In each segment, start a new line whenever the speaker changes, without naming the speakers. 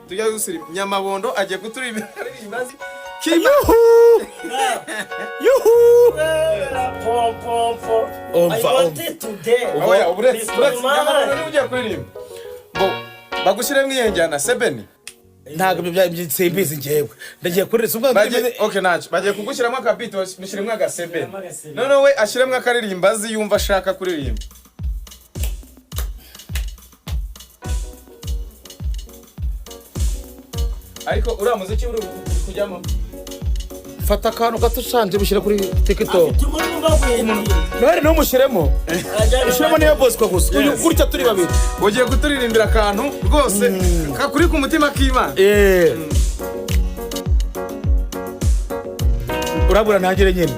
tujya gusura Nyamabondo agiye kuturibira ibibazi
yuhu
oya uburetse Nyamabondo ugiye kuririmba bo bagushyire mwiyengana sebeni
ntago by'imbizi ngewe ndagiye kuririmba ubwo
okay nacho bagiye kugushyiramo akabito mushyiremo agasebeni none we ashyiremo akaririmba azi yumva ashaka kuririmba ariko uriya muziki uri kujyamo
fata akantu gato ushanje bushyira kuri TikTok none ntumushyiremo ushyiremo niyo Bosco gusa uyu kurya turi babiri
ugiye kuturirimbira akantu rwose kakuri ku mutima k'Imana
urabura ntagire nyine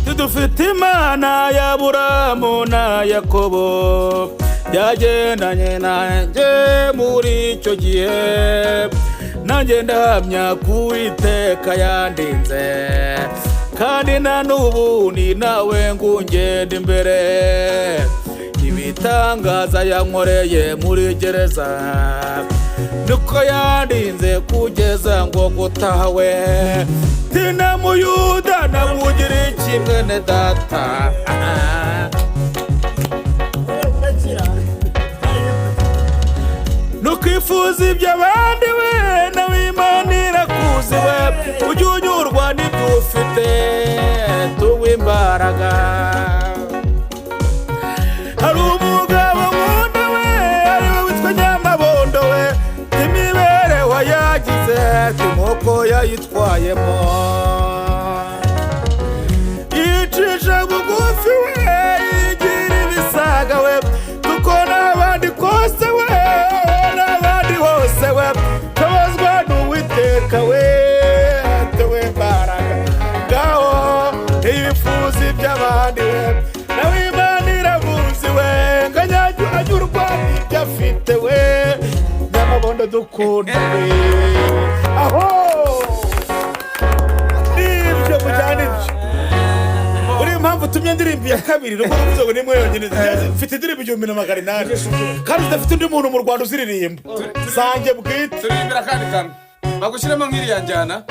tudufite Imana ya Aburahamu na Yakobo yagendanye nanjye muri icyo gihe nanjye ndahamya ko Uwiteka yandinze kandi na n'ubu ni nawe ngungenda imbere ibitangaza yankoreye muri gereza nuko yandinze kugeza ngo gutawe tina muyuda namugira kimwe ne data nukwifuza iby'abandi we nawe Imana irakuzi we ujye unyurwa n'ibyo ufite tuwe imbaraga hari umugabo nkunda we ariwe witwa Nyamabondo we imibereho yagize nk'uko yayitwayemo yicisha bugufi we yigira ibisaga we kuko n'abandi kose we n'abandi hose we tubazwa n'Uwiteka we tuwe imbaraga ngaho yifuza iby'abandi we nawe Imana iramuzi we nganyurwa n'ibyo afite we Nyamabondo dukunda we aho nibyo mujyana ibyo uri impamvu tumye indirimbo ya kabiri rugo ruvuze ngo nimwe yonyine mfite indirimbo 1800 kandi udafite undi muntu mu Rwanda uziririmba sange bwite
turirimbira kandi kantu bagushyiremo nk'iriya njyana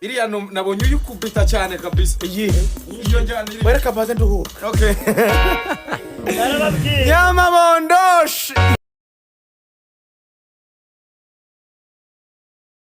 iriya nabonye uyikubita cyane kabisa iyo njyana iri
wereka maze nduhuka
okay Nyamabondo